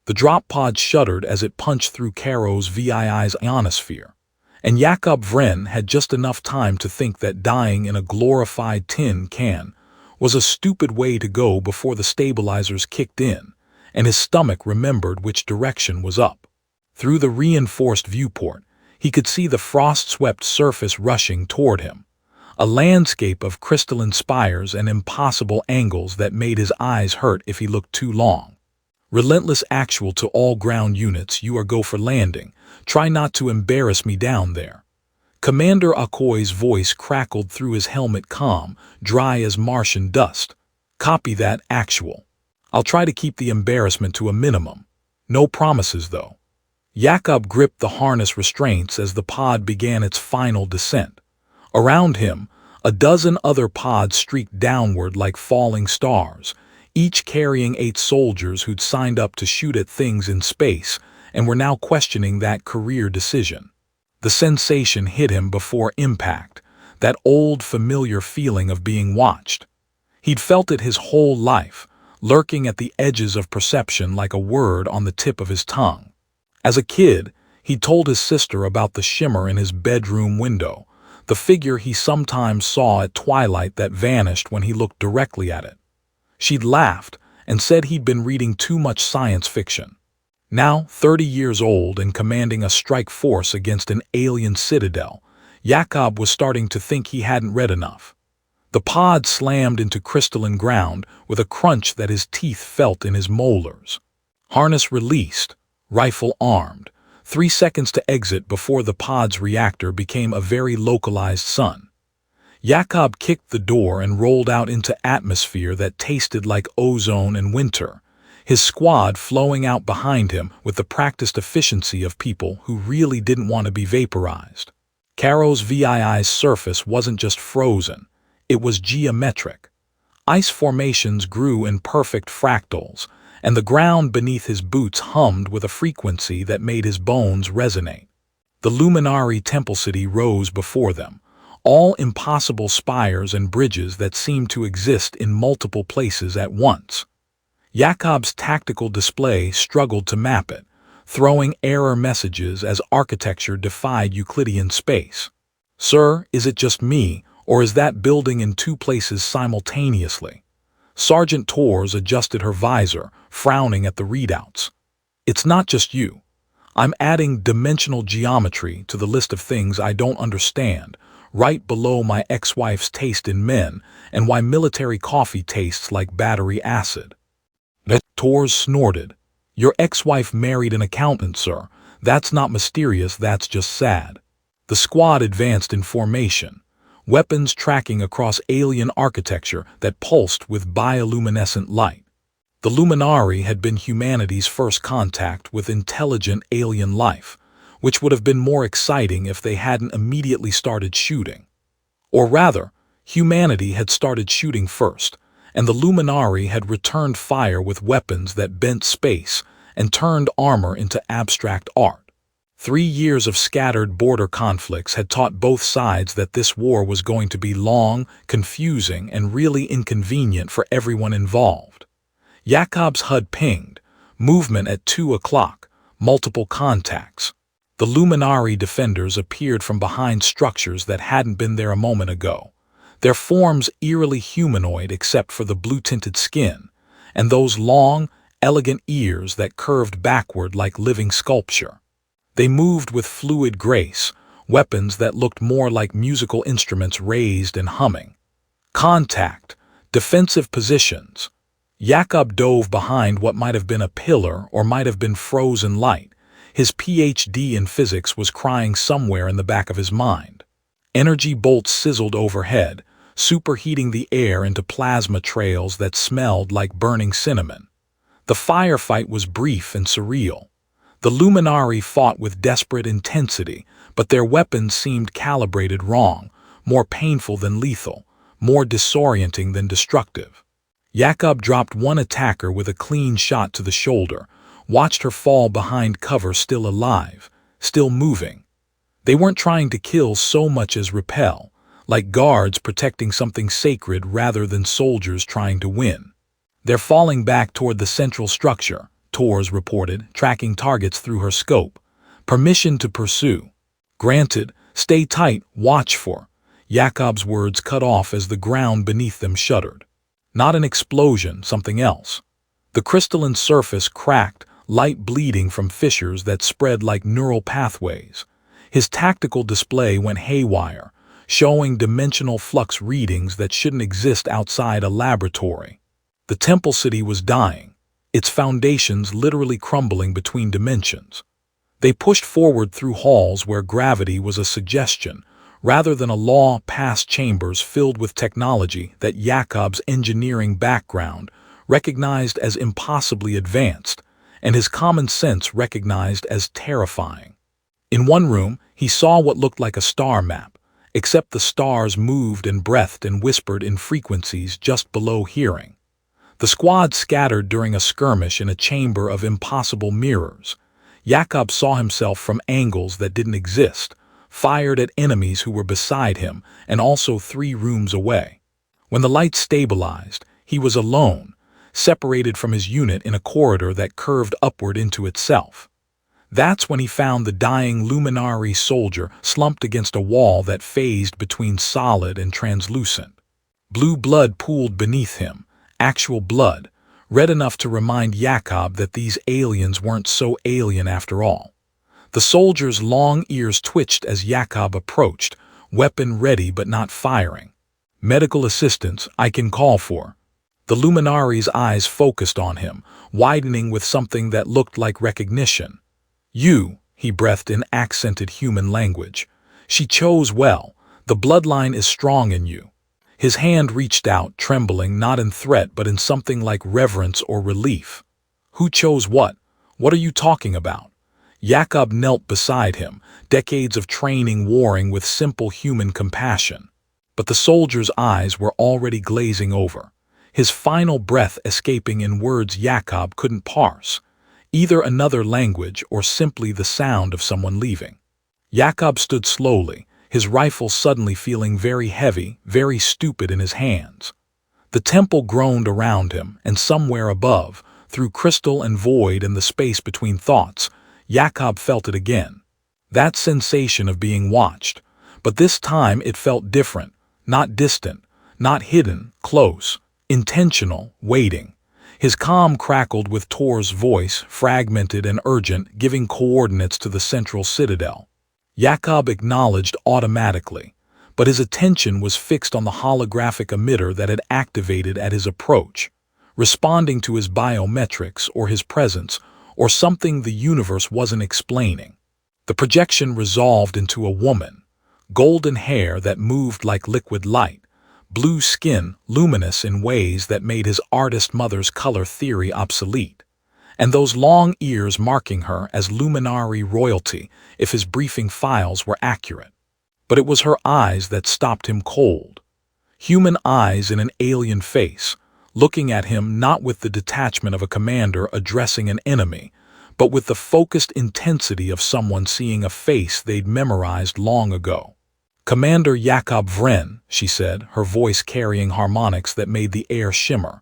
The drop pod shuddered as it punched through Karos VII's ionosphere, and Jakob Vren had just enough time to think that dying in a glorified tin can was a stupid way to go before the stabilizers kicked in, and his stomach remembered which direction was up. Through the reinforced viewport, he could see the frost-swept surface rushing toward him, a landscape of crystalline spires and impossible angles that made his eyes hurt if he looked too long. Relentless actual to all ground units, you are go for landing. Try not to embarrass me down there. Commander Jakob voice crackled through his helmet, calm, dry as Martian dust. Copy that, actual. I'll try to keep the embarrassment to a minimum. No promises, though. Jakob gripped the harness restraints as the pod began its final descent. Around him, a dozen other pods streaked downward like falling stars, each carrying 8 soldiers who'd signed up to shoot at things in space and were now questioning that career decision. The sensation hit him before impact, that old familiar feeling of being watched. He'd felt it his whole life, lurking at the edges of perception like a word on the tip of his tongue. As a kid, he'd told his sister about the shimmer in his bedroom window, the figure he sometimes saw at twilight that vanished when he looked directly at it. She'd laughed and said he'd been reading too much science fiction. Now, 30 years old and commanding a strike force against an alien citadel, Jakob was starting to think he hadn't read enough. The pod slammed into crystalline ground with a crunch that his teeth felt in his molars. Harness released, rifle armed. 3 seconds to exit before the pod's reactor became a very localized sun. Jakob kicked the door and rolled out into atmosphere that tasted like ozone and winter, his squad flowing out behind him with the practiced efficiency of people who really didn't want to be vaporized. Karos VII's surface wasn't just frozen, it was geometric. Ice formations grew in perfect fractals, and the ground beneath his boots hummed with a frequency that made his bones resonate. The Luminari temple city rose before them, all impossible spires and bridges that seemed to exist in multiple places at once. Jakob's tactical display struggled to map it, throwing error messages as architecture defied Euclidean space. "Sir, is it just me, or is that building in 2 places simultaneously?" Sergeant Torres adjusted her visor, frowning at the readouts. "It's not just you. I'm adding dimensional geometry to the list of things I don't understand, right below my ex-wife's taste in men and why military coffee tastes like battery acid." Torres snorted. "Your ex-wife married an accountant, sir. That's not mysterious, that's just sad." The squad advanced in formation, weapons tracking across alien architecture that pulsed with bioluminescent light. The Luminari had been humanity's first contact with intelligent alien life, which would have been more exciting if they hadn't immediately started shooting. Or rather, humanity had started shooting first, and the Luminari had returned fire with weapons that bent space and turned armor into abstract art. 3 years of scattered border conflicts had taught both sides that this war was going to be long, confusing, and really inconvenient for everyone involved. Jakob's HUD pinged, movement at 2 o'clock, multiple contacts. The Luminari defenders appeared from behind structures that hadn't been there a moment ago, their forms eerily humanoid except for the blue-tinted skin, and those long, elegant ears that curved backward like living sculpture. They moved with fluid grace, weapons that looked more like musical instruments raised and humming. Contact, defensive positions. Jakob dove behind what might have been a pillar or might have been frozen light. His PhD in physics was crying somewhere in the back of his mind. Energy bolts sizzled overhead, superheating the air into plasma trails that smelled like burning cinnamon. The firefight was brief and surreal. The Luminari fought with desperate intensity, but their weapons seemed calibrated wrong, more painful than lethal, more disorienting than destructive. Jakob dropped one attacker with a clean shot to the shoulder, watched her fall behind cover still alive, still moving. They weren't trying to kill so much as repel, like guards protecting something sacred rather than soldiers trying to win. They're falling back toward the central structure, Tors reported, tracking targets through her scope. Permission to pursue. Granted. Stay tight, watch for. Jakob's words cut off as the ground beneath them shuddered. Not an explosion, something else. The crystalline surface cracked, light bleeding from fissures that spread like neural pathways. His tactical display went haywire, showing dimensional flux readings that shouldn't exist outside a laboratory. The temple city was dying, its foundations literally crumbling between dimensions. They pushed forward through halls where gravity was a suggestion, rather than a law, past chambers filled with technology that Jakob's engineering background recognized as impossibly advanced, and his common sense recognized as terrifying. In one room, he saw what looked like a star map, except the stars moved and breathed and whispered in frequencies just below hearing. The squad scattered during a skirmish in a chamber of impossible mirrors. Jakob saw himself from angles that didn't exist, fired at enemies who were beside him and also 3 rooms away. When the light stabilized, he was alone, separated from his unit in a corridor that curved upward into itself. That's when he found the dying Luminari soldier slumped against a wall that phased between solid and translucent. Blue blood pooled beneath him, actual blood, red enough to remind Jakob that these aliens weren't so alien after all. The soldier's long ears twitched as Jakob approached, weapon ready but not firing. Medical assistance I can call for. The Luminari's eyes focused on him, widening with something that looked like recognition. You, he breathed in accented human language. She chose well. The bloodline is strong in you. His hand reached out, trembling not in threat but in something like reverence or relief. Who chose what? What are you talking about? Jakob knelt beside him, decades of training warring with simple human compassion. But the soldier's eyes were already glazing over, his final breath escaping in words Jakob couldn't parse, either another language or simply the sound of someone leaving. Jakob stood slowly, his rifle suddenly feeling very heavy, very stupid in his hands. The temple groaned around him, and somewhere above, through crystal and void and the space between thoughts, Jakob felt it again. That sensation of being watched. But this time it felt different, not distant, not hidden, close, intentional, waiting. His comm crackled with Tor's voice, fragmented and urgent, giving coordinates to the central citadel. Jakob acknowledged automatically, but his attention was fixed on the holographic emitter that had activated at his approach, responding to his biometrics or his presence, or something the universe wasn't explaining. The projection resolved into a woman, golden hair that moved like liquid light, blue skin luminous in ways that made his artist mother's color theory obsolete, and those long ears marking her as Luminari royalty if his briefing files were accurate. But it was her eyes that stopped him cold. Human eyes in an alien face, looking at him not with the detachment of a commander addressing an enemy, but with the focused intensity of someone seeing a face they'd memorized long ago. "Commander Jakob Vren," she said, her voice carrying harmonics that made the air shimmer.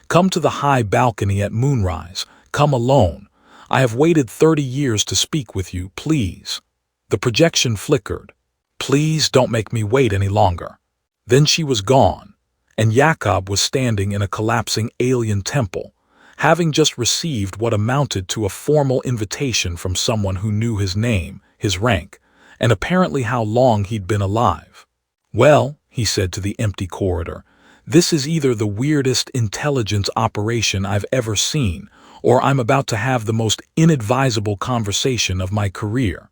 "Come to the high balcony at moonrise. Come alone. I have waited 30 years to speak with you, please." The projection flickered. "Please don't make me wait any longer." Then she was gone, and Jakob was standing in a collapsing alien temple, having just received what amounted to a formal invitation from someone who knew his name, his rank, and apparently how long he'd been alive. "Well," he said to the empty corridor, "this is either the weirdest intelligence operation I've ever seen, or I'm about to have the most inadvisable conversation of my career."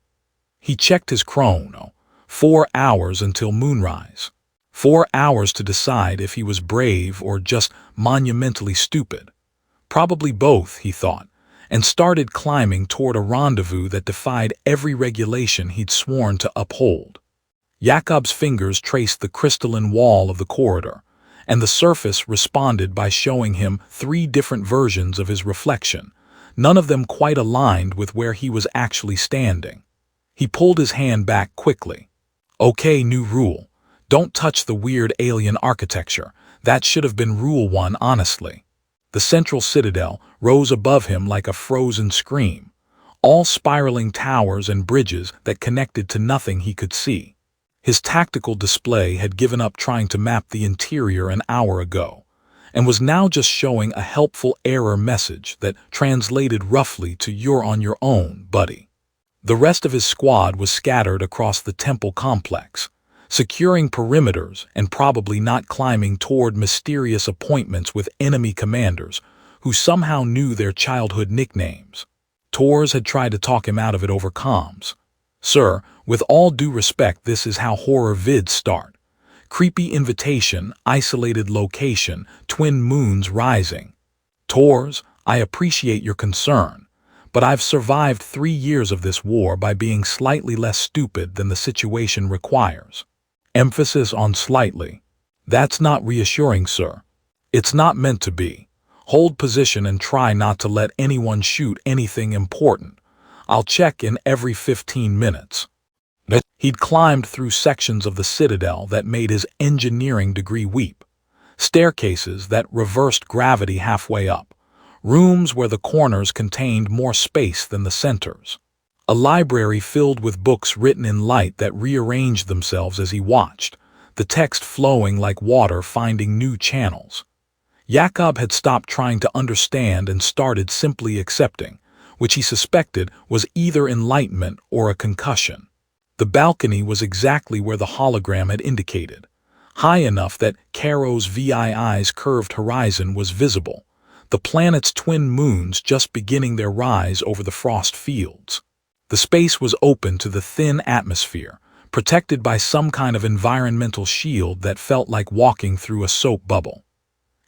He checked his chrono. 4 hours until moonrise. 4 hours to decide if he was brave or just monumentally stupid. Probably both, he thought, and started climbing toward a rendezvous that defied every regulation he'd sworn to uphold. Jakob's fingers traced the crystalline wall of the corridor, and the surface responded by showing him 3 different versions of his reflection, none of them quite aligned with where he was actually standing. He pulled his hand back quickly. "Okay, new rule. Don't touch the weird alien architecture. That should have been rule 1, honestly." The central citadel rose above him like a frozen scream, all spiraling towers and bridges that connected to nothing he could see. His tactical display had given up trying to map the interior an hour ago, and was now just showing a helpful error message that translated roughly to "You're on your own, buddy." The rest of his squad was scattered across the temple complex, securing perimeters and probably not climbing toward mysterious appointments with enemy commanders who somehow knew their childhood nicknames. Tors had tried to talk him out of it over comms. "Sir, with all due respect, this is how horror vids start. Creepy invitation, isolated location, twin moons rising. Tors, I appreciate your concern, but I've survived 3 years of this war by being slightly less stupid than the situation requires." Emphasis on slightly. "That's not reassuring, sir. It's not meant to be. Hold position and try not to let anyone shoot anything important. I'll check in every 15 minutes. He'd climbed through sections of the citadel that made his engineering degree weep. Staircases that reversed gravity halfway up. Rooms where the corners contained more space than the centers. A library filled with books written in light that rearranged themselves as he watched, the text flowing like water finding new channels. Jakob had stopped trying to understand and started simply accepting, which he suspected was either enlightenment or a concussion. The balcony was exactly where the hologram had indicated, high enough that Karos VII's curved horizon was visible, the planet's twin moons just beginning their rise over the frost fields. The space was open to the thin atmosphere, protected by some kind of environmental shield that felt like walking through a soap bubble.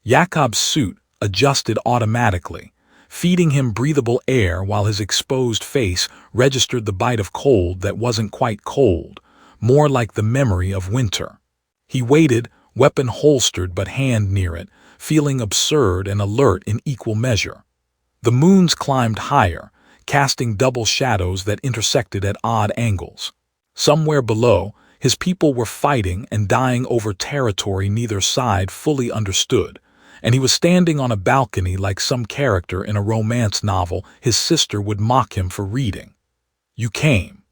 Jakob's suit adjusted automatically, feeding him breathable air while his exposed face registered the bite of cold that wasn't quite cold, more like the memory of winter. He waited, weapon holstered but hand near it, feeling absurd and alert in equal measure. The moons climbed higher, casting double shadows that intersected at odd angles. Somewhere below, his people were fighting and dying over territory neither side fully understood, and he was standing on a balcony like some character in a romance novel his sister would mock him for reading. "You came."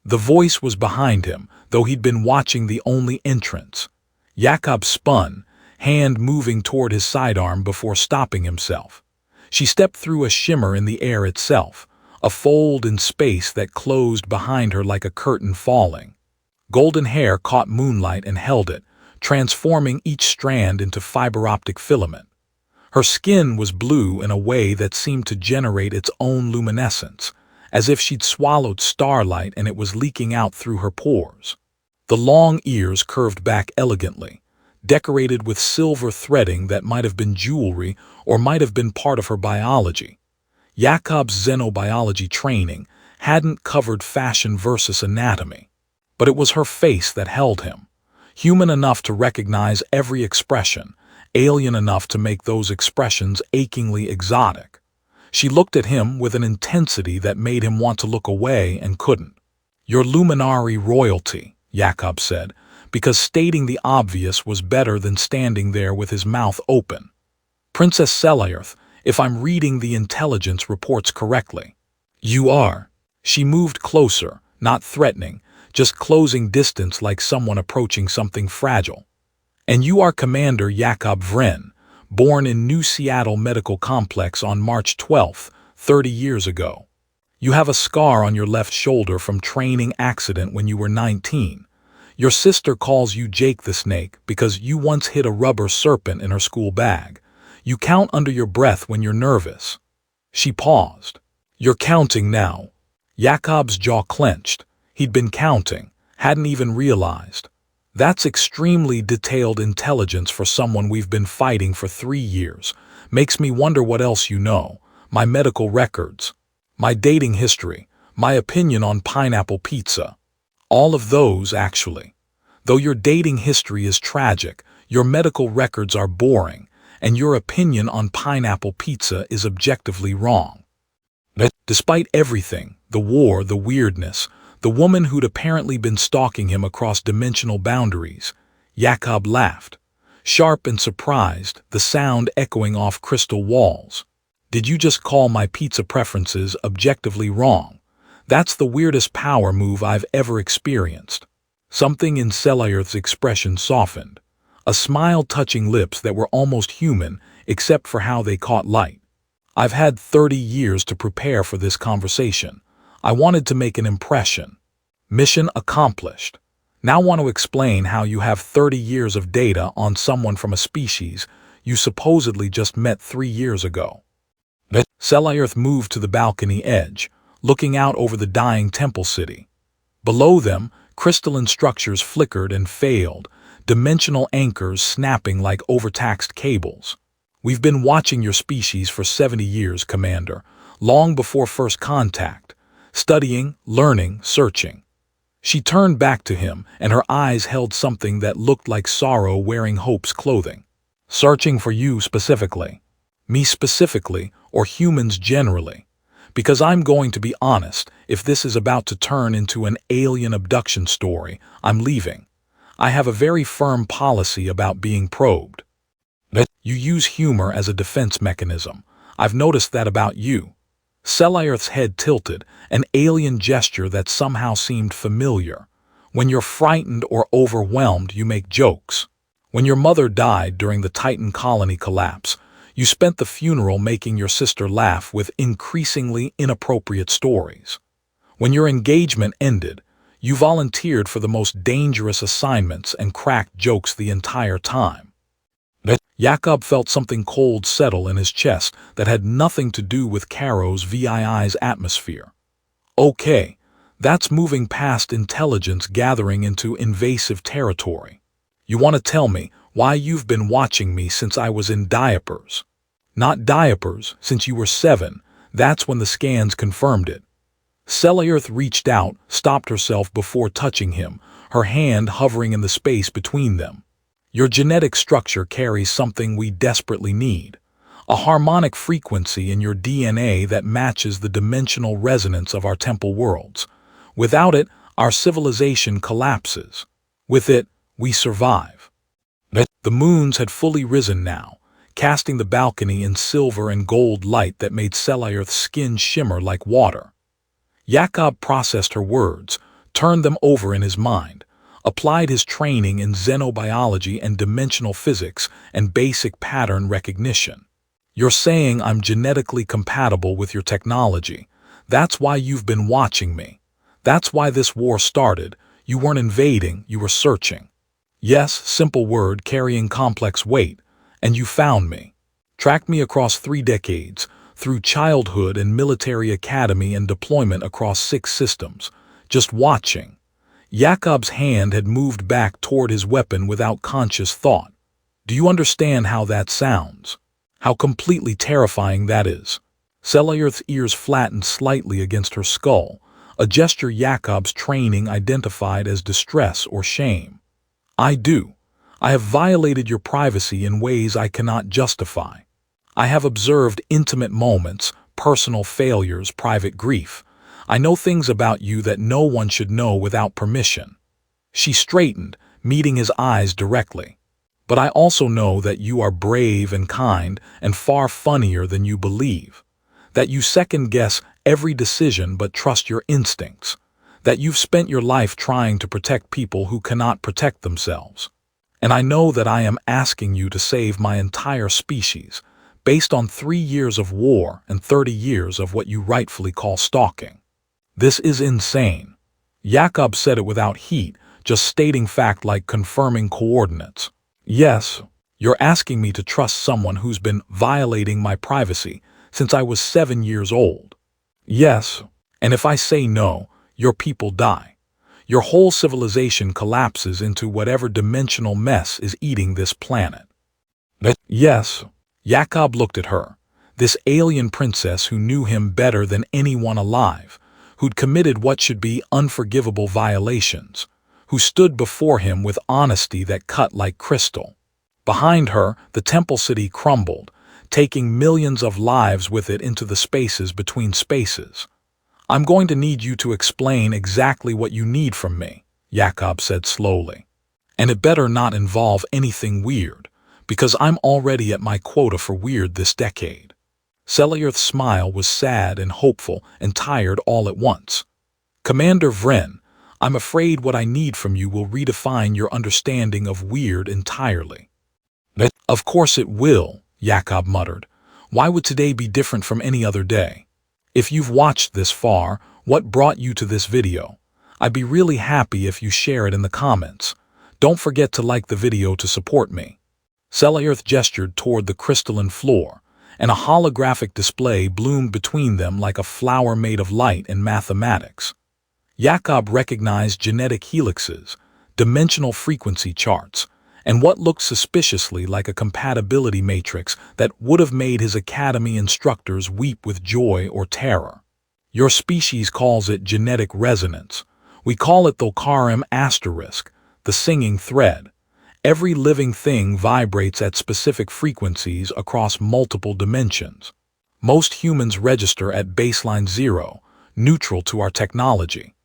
The voice was behind him, though he'd been watching the only entrance. Jakob spun, hand moving toward his sidearm before stopping himself. She stepped through a shimmer in the air itself, a fold in space that closed behind her like a curtain falling. Golden hair caught moonlight and held it, transforming each strand into fiber-optic filament. Her skin was blue in a way that seemed to generate its own luminescence, as if she'd swallowed starlight and it was leaking out through her pores. The long ears curved back elegantly, decorated with silver threading that might have been jewelry or might have been part of her biology. Jakob's xenobiology training hadn't covered fashion versus anatomy, but it was her face that held him. Human enough to recognize every expression, alien enough to make those expressions achingly exotic. She looked at him with an intensity that made him want to look away and couldn't. "You're Luminari royalty," Jakob said, because stating the obvious was better than standing there with his mouth open. "Princess Selireth, if I'm reading the intelligence reports correctly." "You are." She moved closer, not threatening, just closing distance like someone approaching something fragile. "And you are Commander Jakob Vren, born in New Seattle Medical Complex on March 12th, 30 years ago. You have a scar on your left shoulder from training accident when you were 19. Your sister calls you Jake the Snake because you once hid a rubber serpent in her school bag. You count under your breath when you're nervous." She paused. "You're counting now." Jakob's jaw clenched. He'd been counting, hadn't even realized. "That's extremely detailed intelligence for someone we've been fighting for 3 years. Makes me wonder what else you know. My medical records. My dating history. My opinion on pineapple pizza. All of those, actually. Though your dating history is tragic, your medical records are boring, and your opinion on pineapple pizza is objectively wrong." Despite everything, the war, the weirdness, the woman who'd apparently been stalking him across dimensional boundaries, Jakob laughed. sharp and surprised, the sound echoing off crystal walls. Did you just call my pizza preferences objectively wrong? That's the weirdest power move I've ever experienced. Something in Selireth's expression softened, a smile touching lips that were almost human except for how they caught light. I've had 30 years to prepare for this conversation. I wanted to make an impression. Mission accomplished. Now want to explain how you have 30 years of data on someone from a species you supposedly just met 3 years ago. Selireth moved to the balcony edge, looking out over the dying temple city. Below them, crystalline structures flickered and failed, dimensional anchors snapping like overtaxed cables. We've been watching your species for 70 years, Commander, long before first contact, studying, learning, searching. She turned back to him, and her eyes held something that looked like sorrow wearing hope's clothing. Searching for you specifically. Me specifically, or humans generally. Because I'm going to be honest, if this is about to turn into an alien abduction story, I'm leaving. I have a very firm policy about being probed. You use humor as a defense mechanism. I've noticed that about you. Selireth's head tilted, an alien gesture that somehow seemed familiar. When you're frightened or overwhelmed, you make jokes. When your mother died during the Titan colony collapse, you spent the funeral making your sister laugh with increasingly inappropriate stories. When your engagement ended, you volunteered for the most dangerous assignments and cracked jokes the entire time. Jakob felt something cold settle in his chest that had nothing to do with Karos VII's atmosphere. Okay, that's moving past intelligence gathering into invasive territory. You want to tell me why you've been watching me since I was in diapers? Not diapers, since you were 7, that's when the scans confirmed it. Selireth reached out, stopped herself before touching him, her hand hovering in the space between them. Your genetic structure carries something we desperately need, a harmonic frequency in your DNA that matches the dimensional resonance of our temple worlds. Without it, our civilization collapses. With it, we survive. The moons had fully risen now, casting the balcony in silver and gold light that made Selireth's skin shimmer like water. Jakob processed her words, turned them over in his mind, applied his training in xenobiology and dimensional physics and basic pattern recognition. You're saying I'm genetically compatible with your technology. That's why you've been watching me. That's why this war started. You weren't invading, you were searching. Yes, simple word carrying complex weight. And you found me. Tracked me across 3 decades, through childhood and military academy and deployment across 6 systems. Just watching. Jakob's hand had moved back toward his weapon without conscious thought. Do you understand how that sounds? How completely terrifying that is? Selireth's ears flattened slightly against her skull, a gesture Jakob's training identified as distress or shame. I do. I have violated your privacy in ways I cannot justify. I have observed intimate moments, personal failures, private grief. I know things about you that no one should know without permission. She straightened, meeting his eyes directly. But I also know that you are brave and kind and far funnier than you believe. That you second-guess every decision but trust your instincts. That you've spent your life trying to protect people who cannot protect themselves. And I know that I am asking you to save my entire species, based on 3 years of war and 30 years of what you rightfully call stalking. This is insane. Jakob said it without heat, just stating fact like confirming coordinates. Yes, you're asking me to trust someone who's been violating my privacy since I was 7 years old. Yes, and if I say no, your people die. Your whole civilization collapses into whatever dimensional mess is eating this planet. Yes, Jakob looked at her, this alien princess who knew him better than anyone alive, who'd committed what should be unforgivable violations, who stood before him with honesty that cut like crystal. Behind her, the temple city crumbled, taking millions of lives with it into the spaces between spaces. I'm going to need you to explain exactly what you need from me, Jakob said slowly. And it better not involve anything weird. Because I'm already at my quota for weird this decade. Selireth's smile was sad and hopeful and tired all at once. Commander Vren, I'm afraid what I need from you will redefine your understanding of weird entirely. Of course it will, Jakob muttered. Why would today be different from any other day? If you've watched this far, what brought you to this video? I'd be really happy if you share it in the comments. Don't forget to like the video to support me. Selireth gestured toward the crystalline floor, and a holographic display bloomed between them like a flower made of light and mathematics. Jakob recognized genetic helixes, dimensional frequency charts, and what looked suspiciously like a compatibility matrix that would have made his academy instructors weep with joy or terror. Your species calls it genetic resonance. We call it the Karim asterisk, the singing thread. Every living thing vibrates at specific frequencies across multiple dimensions. Most humans register at baseline 0, neutral to our technology.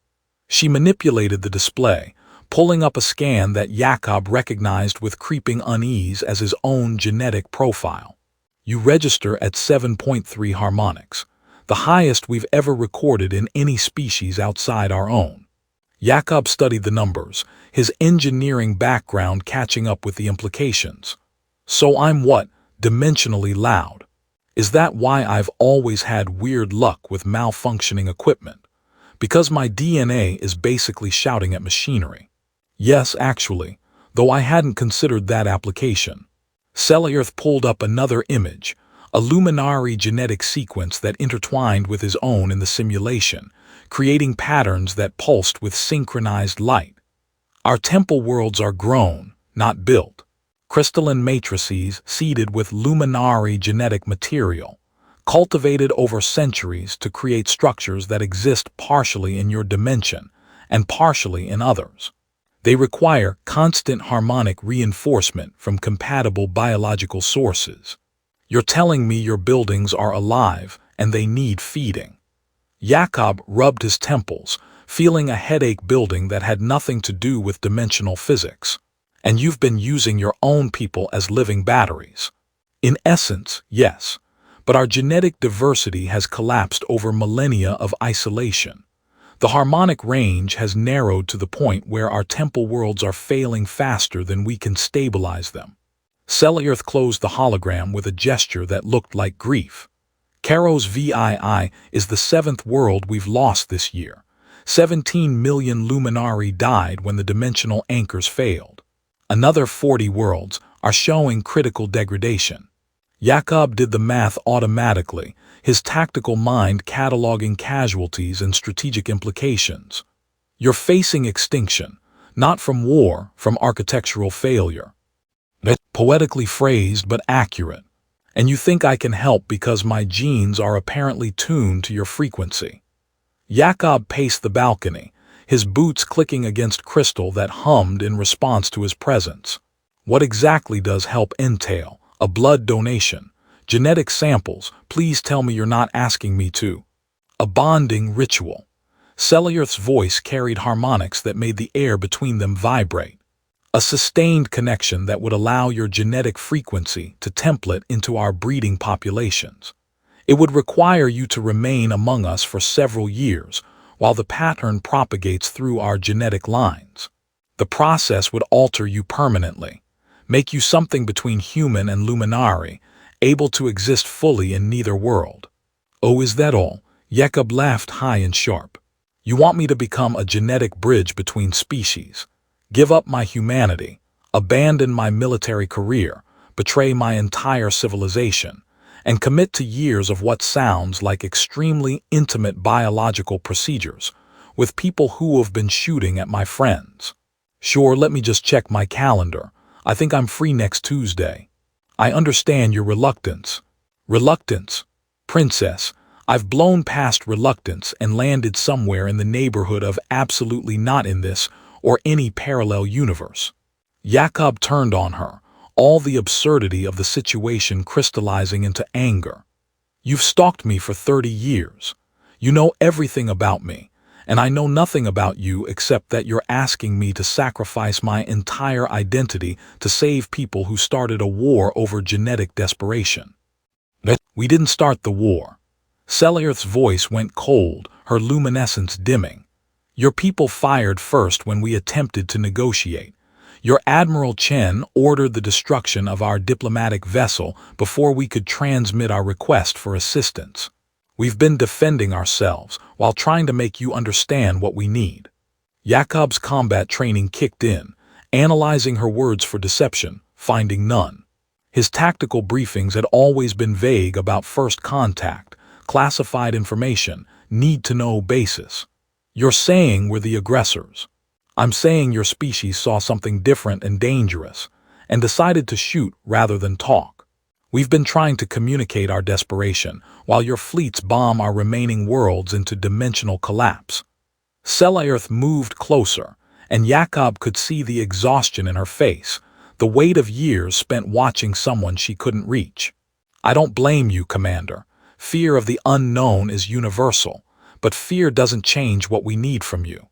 She manipulated the display, pulling up a scan that Jakob recognized with creeping unease as his own genetic profile. You register at 7.3 harmonics, the highest we've ever recorded in any species outside our own. Jakob studied the numbers, his engineering background catching up with the implications. So I'm what? Dimensionally loud. Is that why I've always had weird luck with malfunctioning equipment? Because my DNA is basically shouting at machinery. Yes, actually, though I hadn't considered that application. Selireth pulled up another image, a Luminari genetic sequence that intertwined with his own in the simulation, creating patterns that pulsed with synchronized light. Our temple worlds are grown, not built. Crystalline matrices seeded with Luminari genetic material, cultivated over centuries to create structures that exist partially in your dimension and partially in others. They require constant harmonic reinforcement from compatible biological sources. You're telling me your buildings are alive and they need feeding. Jakob rubbed his temples, feeling a headache building that had nothing to do with dimensional physics. And you've been using your own people as living batteries. In essence, yes, but our genetic diversity has collapsed over millennia of isolation. The harmonic range has narrowed to the point where our temple worlds are failing faster than we can stabilize them. Selireth closed the hologram with a gesture that looked like grief. Karos VII is the 7th world we've lost this year. 17 million Luminari died when the dimensional anchors failed. Another 40 worlds are showing critical degradation. Jakob did the math automatically, his tactical mind cataloging casualties and strategic implications. You're facing extinction, not from war, from architectural failure. That's poetically phrased but accurate. And you think I can help because my genes are apparently tuned to your frequency. Jakob paced the balcony, his boots clicking against crystal that hummed in response to his presence. What exactly does help entail? A blood donation? Genetic samples? Please tell me you're not asking me to. A bonding ritual. Selireth's voice carried harmonics that made the air between them vibrate. A sustained connection that would allow your genetic frequency to template into our breeding populations. It would require you to remain among us for several years, while the pattern propagates through our genetic lines. The process would alter you permanently, make you something between human and Luminari, able to exist fully in neither world. Oh, is that all? Jakob laughed high and sharp. You want me to become a genetic bridge between species? Give up my humanity, abandon my military career, betray my entire civilization, and commit to years of what sounds like extremely intimate biological procedures with people who have been shooting at my friends. Sure, let me just check my calendar. I think I'm free next Tuesday. I understand your reluctance. Reluctance? Princess, I've blown past reluctance and landed somewhere in the neighborhood of absolutely not in this or any parallel universe. Jakob turned on her, all the absurdity of the situation crystallizing into anger. You've stalked me for 30 years. You know everything about me, and I know nothing about you except that you're asking me to sacrifice my entire identity to save people who started a war over genetic desperation. We didn't start the war. Selireth's voice went cold, her luminescence dimming. Your people fired first when we attempted to negotiate. Your Admiral Chen ordered the destruction of our diplomatic vessel before we could transmit our request for assistance. We've been defending ourselves while trying to make you understand what we need. Jakob's combat training kicked in, analyzing her words for deception, finding none. His tactical briefings had always been vague about first contact, classified information, need-to-know basis. You're saying we're the aggressors. I'm saying your species saw something different and dangerous, and decided to shoot rather than talk. We've been trying to communicate our desperation, while your fleets bomb our remaining worlds into dimensional collapse. Selireth moved closer, and Jakob could see the exhaustion in her face, the weight of years spent watching someone she couldn't reach. I don't blame you, Commander. Fear of the unknown is universal, but fear doesn't change what we need from you.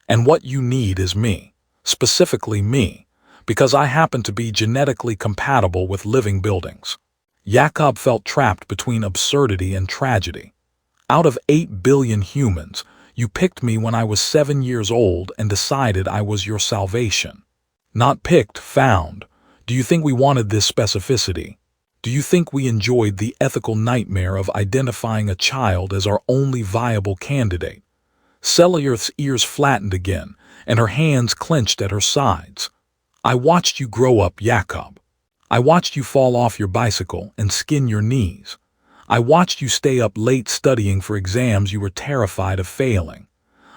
And what you need is me, specifically me, because I happen to be genetically compatible with living buildings. Jakob felt trapped between absurdity and tragedy. Out of 8 billion humans, you picked me when I was 7 years old and decided I was your salvation. Not picked, found. Do you think we wanted this specificity? Do you think we enjoyed the ethical nightmare of identifying a child as our only viable candidate? Selireth's ears flattened again, and her hands clenched at her sides. I watched you grow up, Jakob. I watched you fall off your bicycle and skin your knees. I watched you stay up late studying for exams you were terrified of failing.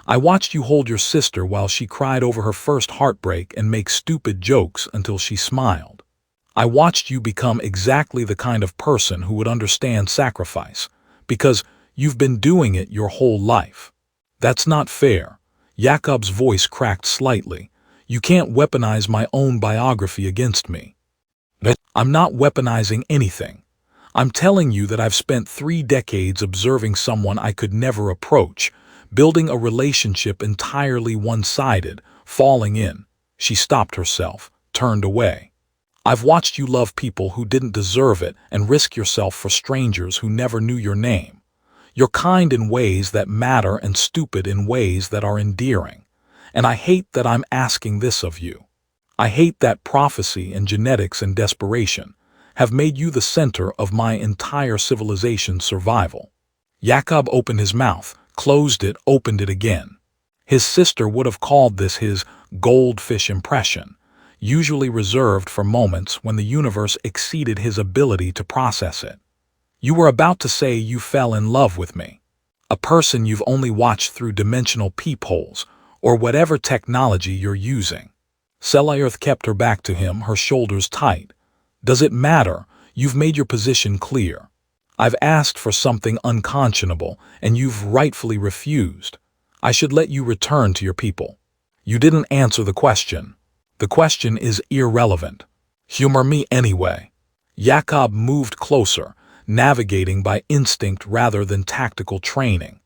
I watched you hold your sister while she cried over her first heartbreak and make stupid jokes until she smiled. I watched you become exactly the kind of person who would understand sacrifice, because you've been doing it your whole life. That's not fair. Jakob's voice cracked slightly. You can't weaponize my own biography against me. I'm not weaponizing anything. I'm telling you that I've spent 3 decades observing someone I could never approach, building a relationship entirely one-sided, falling in. She stopped herself, turned away. I've watched you love people who didn't deserve it and risk yourself for strangers who never knew your name. You're kind in ways that matter and stupid in ways that are endearing. And I hate that I'm asking this of you. I hate that prophecy and genetics and desperation have made you the center of my entire civilization's survival. Jakob opened his mouth, closed it, opened it again. His sister would have called this his goldfish impression, usually reserved for moments when the universe exceeded his ability to process it. You were about to say you fell in love with me, a person you've only watched through dimensional peepholes, or whatever technology you're using. Selireth kept her back to him, her shoulders tight. Does it matter? You've made your position clear. I've asked for something unconscionable, and you've rightfully refused. I should let you return to your people. You didn't answer the question. The question is irrelevant. Humor me anyway. Jakob moved closer, navigating by instinct rather than tactical training.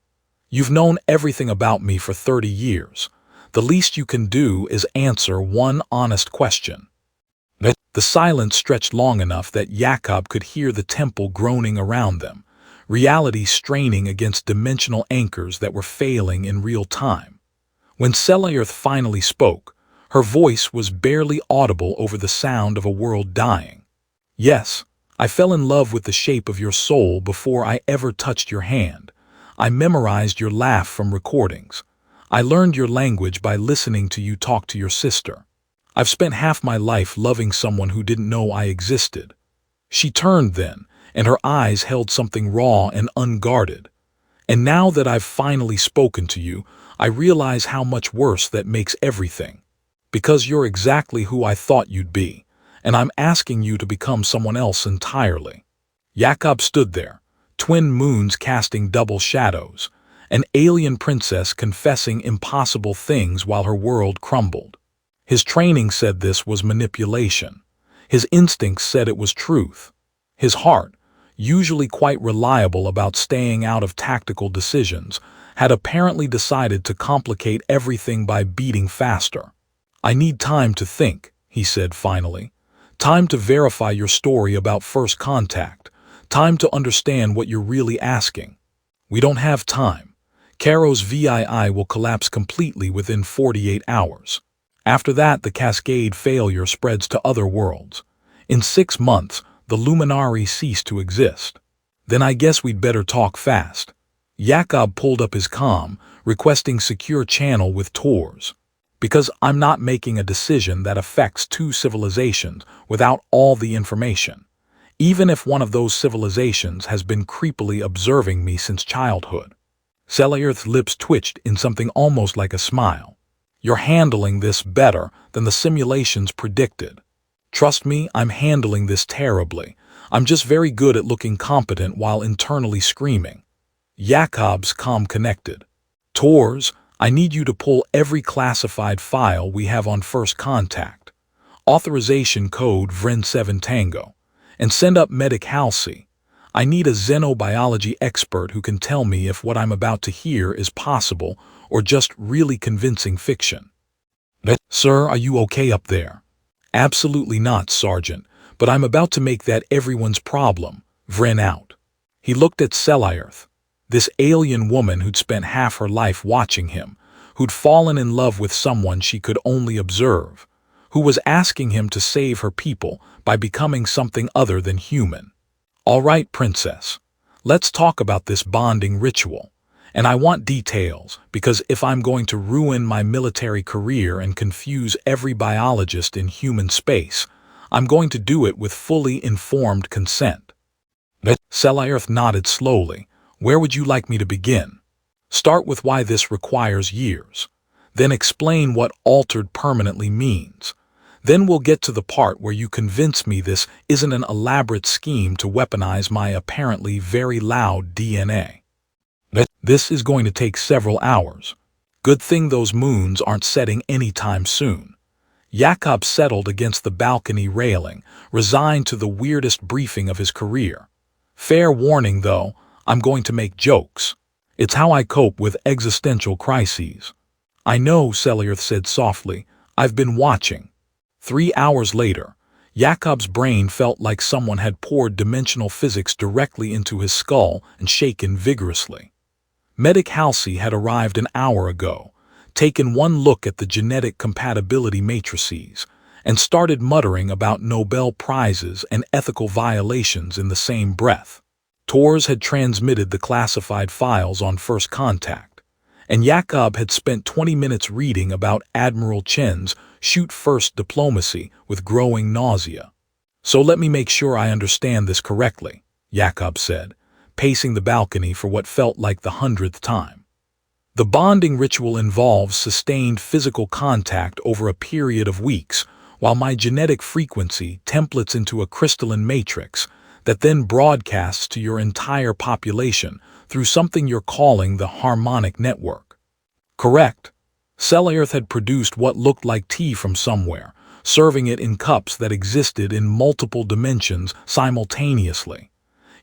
You've known everything about me for 30 years. The least you can do is answer one honest question. The silence stretched long enough that Jakob could hear the temple groaning around them, reality straining against dimensional anchors that were failing in real time. When Selireth finally spoke, her voice was barely audible over the sound of a world dying. Yes, I fell in love with the shape of your soul before I ever touched your hand. I memorized your laugh from recordings. I learned your language by listening to you talk to your sister. I've spent half my life loving someone who didn't know I existed. She turned then, and her eyes held something raw and unguarded. And now that I've finally spoken to you, I realize how much worse that makes everything. Because you're exactly who I thought you'd be, and I'm asking you to become someone else entirely. Jakob stood there, twin moons casting double shadows, an alien princess confessing impossible things while her world crumbled. His training said this was manipulation. His instincts said it was truth. His heart, usually quite reliable about staying out of tactical decisions, had apparently decided to complicate everything by beating faster. "I need time to think," he said finally. "Time to verify your story about first contact. Time to understand what you're really asking." "We don't have time. Karos VII will collapse completely within 48 hours. After that, the cascade failure spreads to other worlds. In 6 months, the Luminari cease to exist. Then I guess we'd better talk fast." Jakob pulled up his comm, requesting secure channel with Tors. "Because I'm not making a decision that affects 2 civilizations without all the information, even if one of those civilizations has been creepily observing me since childhood." Selireth's lips twitched in something almost like a smile. "You're handling this better than the simulations predicted. Trust me, I'm handling this terribly. I'm just very good at looking competent while internally screaming." Jakob's comm connected. "Tors, I need you to pull every classified file we have on first contact. Authorization code Vren 7 Tango. And send up Medic Halsey. I need a xenobiology expert who can tell me if what I'm about to hear is possible or just really convincing fiction." "Sir, are you okay up there?" "Absolutely not, Sergeant, but I'm about to make that everyone's problem." Vren out. He looked at Selireth, this alien woman who'd spent half her life watching him, who'd fallen in love with someone she could only observe, who was asking him to save her people by becoming something other than human. "All right, Princess, let's talk about this bonding ritual. And I want details, because if I'm going to ruin my military career and confuse every biologist in human space, I'm going to do it with fully informed consent." Selireth nodded slowly. "Where would you like me to begin?" "Start with why this requires years. Then explain what altered permanently means. Then we'll get to the part where you convince me this isn't an elaborate scheme to weaponize my apparently very loud DNA. This is going to take several hours. Good thing those moons aren't setting anytime soon." Jakob settled against the balcony railing, resigned to the weirdest briefing of his career. "Fair warning, though, I'm going to make jokes. It's how I cope with existential crises." "I know," Selireth said softly. "I've been watching." 3 hours later, Jakob's brain felt like someone had poured dimensional physics directly into his skull and shaken vigorously. Medic Halsey had arrived an hour ago, taken one look at the genetic compatibility matrices, and started muttering about Nobel Prizes and ethical violations in the same breath. Tors had transmitted the classified files on first contact, and Jakob had spent 20 minutes reading about Admiral Chen's shoot-first diplomacy with growing nausea. "So let me make sure I understand this correctly," Jakob said, pacing the balcony for what felt like the 100th time. "The bonding ritual involves sustained physical contact over a period of weeks, while my genetic frequency templates into a crystalline matrix that then broadcasts to your entire population through something you're calling the harmonic network." "Correct." Selireth had produced what looked like tea from somewhere, serving it in cups that existed in multiple dimensions simultaneously.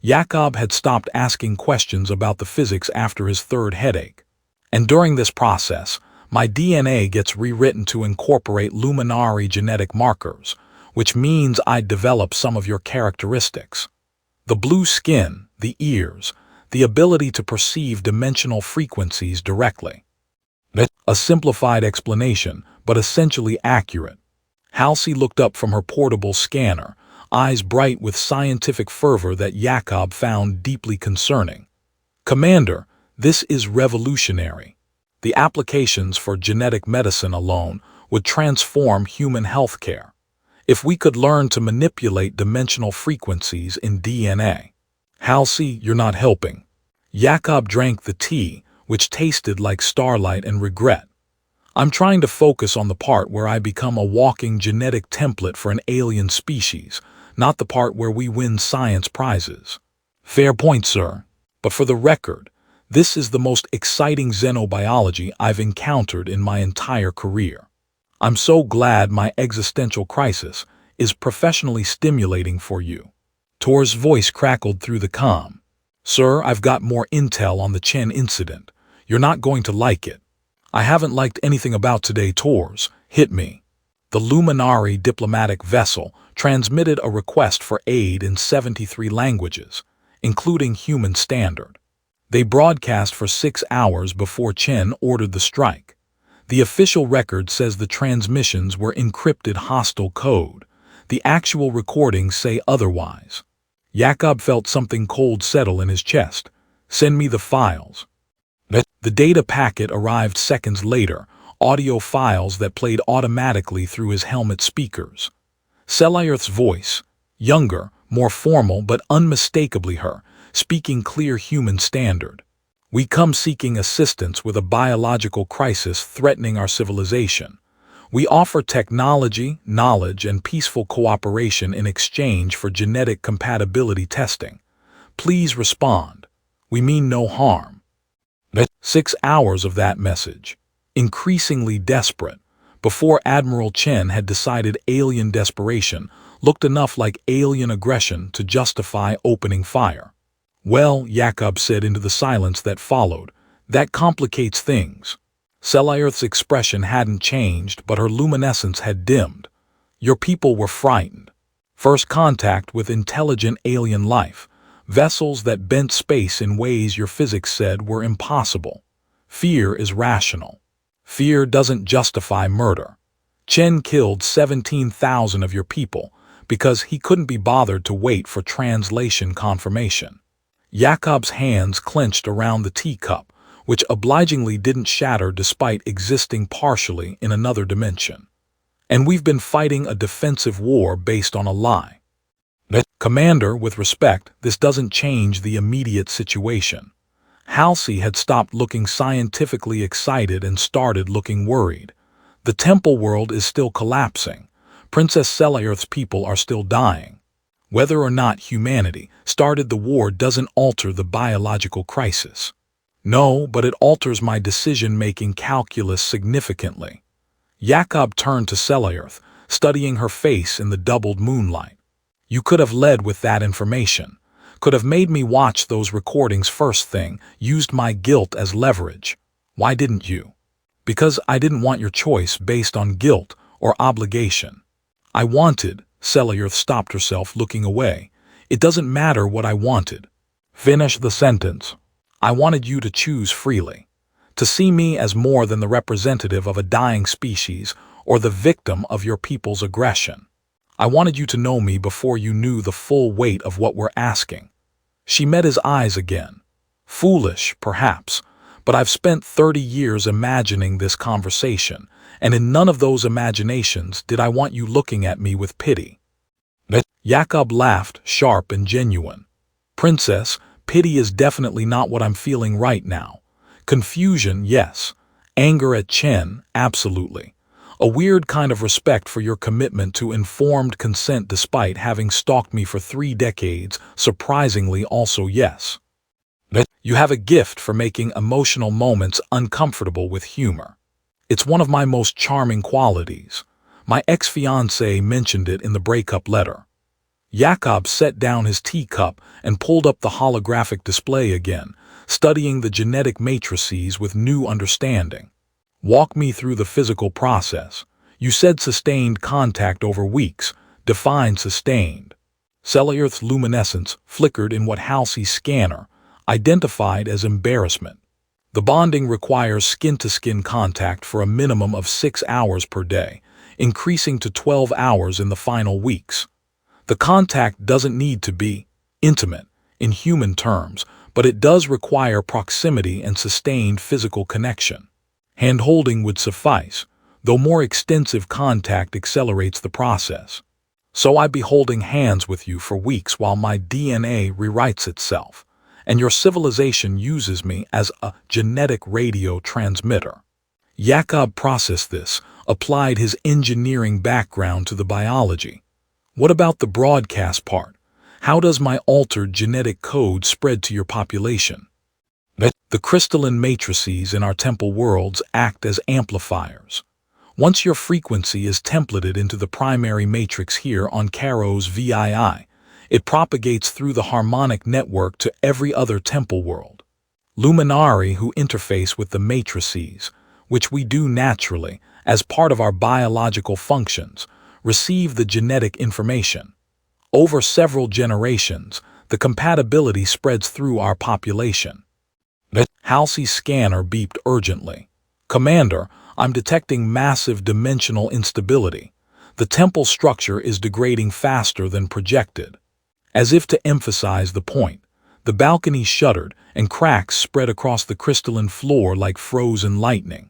Jakob had stopped asking questions about the physics after his 3rd headache. "And during this process, my DNA gets rewritten to incorporate Luminari genetic markers, which means I develop some of your characteristics. The blue skin, the ears, the ability to perceive dimensional frequencies directly." A simplified explanation, but essentially accurate. Halsey looked up from her portable scanner, eyes bright with scientific fervor that Jakob found deeply concerning. "Commander, this is revolutionary. The applications for genetic medicine alone would transform human healthcare. If we could learn to manipulate dimensional frequencies in DNA." "Halsey, you're not helping." Jakob drank the tea, which tasted like starlight and regret. "I'm trying to focus on the part where I become a walking genetic template for an alien species, not the part where we win science prizes." "Fair point, sir. But for the record, this is the most exciting xenobiology I've encountered in my entire career. I'm so glad my existential crisis is professionally stimulating for you." Tor's voice crackled through the comm. "Sir, I've got more intel on the Chen incident. You're not going to like it. I haven't liked anything about today's tours. Hit me. The Luminari diplomatic vessel transmitted a request for aid in 73 languages, including human standard. They broadcast for 6 hours before Chen ordered the strike. The official record says the transmissions were encrypted hostile code. The actual recordings say otherwise. Jakob felt something cold settle in his chest. Send me the files. The data packet arrived seconds later, audio files that played automatically through his helmet speakers. Selireth's voice, younger, more formal but unmistakably her, speaking clear human standard. We come seeking assistance with a biological crisis threatening our civilization. We offer technology, knowledge, and peaceful cooperation in exchange for genetic compatibility testing. Please respond. We mean no harm. 6 hours of that message, increasingly desperate, before Admiral Chen had decided alien desperation looked enough like alien aggression to justify opening fire. Well, Jakob said into the silence that followed, that complicates things. Selireth's expression hadn't changed, but her luminescence had dimmed. Your people were frightened. First contact with intelligent alien life, vessels that bent space in ways your physics said were impossible. Fear is rational. Fear doesn't justify murder. Chen killed 17,000 of your people because he couldn't be bothered to wait for translation confirmation. Jakob's hands clenched around the teacup, which obligingly didn't shatter despite existing partially in another dimension. And we've been fighting a defensive war based on a lie. Commander, with respect, this doesn't change the immediate situation. Halsey had stopped looking scientifically excited and started looking worried. The temple world is still collapsing. Princess Selireth's people are still dying. Whether or not humanity started the war doesn't alter the biological crisis. No, but it alters my decision-making calculus significantly. Jakob turned to Selireth, studying her face in the doubled moonlight. You could have led with that information. Could have made me watch those recordings first thing, used my guilt as leverage. Why didn't you? Because I didn't want your choice based on guilt or obligation. I wanted, Selireth stopped herself, looking away. It doesn't matter what I wanted. Finish the sentence. I wanted you to choose freely. To see me as more than the representative of a dying species or the victim of your people's aggression. I wanted you to know me before you knew the full weight of what we're asking. She met his eyes again. Foolish, perhaps, but I've spent 30 years imagining this conversation, and in none of those imaginations did I want you looking at me with pity. Jakob laughed, sharp and genuine. Princess, pity is definitely not what I'm feeling right now. Confusion, yes. Anger at Chen, absolutely. A weird kind of respect for your commitment to informed consent despite having stalked me for 3 decades, surprisingly also yes. You have a gift for making emotional moments uncomfortable with humor. It's one of my most charming qualities. My ex-fiancée mentioned it in the breakup letter. Jakob set down his teacup and pulled up the holographic display again, studying the genetic matrices with new understanding. Walk me through the physical process. You said sustained contact over weeks. Define sustained. Selireth's luminescence flickered in what Halsey's scanner identified as embarrassment. The bonding requires skin-to-skin contact for a minimum of 6 hours per day, increasing to 12 hours in the final weeks. The contact doesn't need to be intimate in human terms, but it does require proximity and sustained physical connection. Hand-holding would suffice, though more extensive contact accelerates the process. So I'd be holding hands with you for weeks while my DNA rewrites itself, and your civilization uses me as a genetic radio transmitter. Jakob processed this, applied his engineering background to the biology. What about the broadcast part? How does my altered genetic code spread to your population? The crystalline matrices in our temple worlds act as amplifiers. Once your frequency is templated into the primary matrix here on Karos VII, it propagates through the harmonic network to every other temple world. Luminari who interface with the matrices, which we do naturally, as part of our biological functions, receive the genetic information. Over several generations, the compatibility spreads through our population. Halsey's scanner beeped urgently. "Commander, I'm detecting massive dimensional instability. The temple structure is degrading faster than projected." As if to emphasize the point, the balcony shuddered and cracks spread across the crystalline floor like frozen lightning.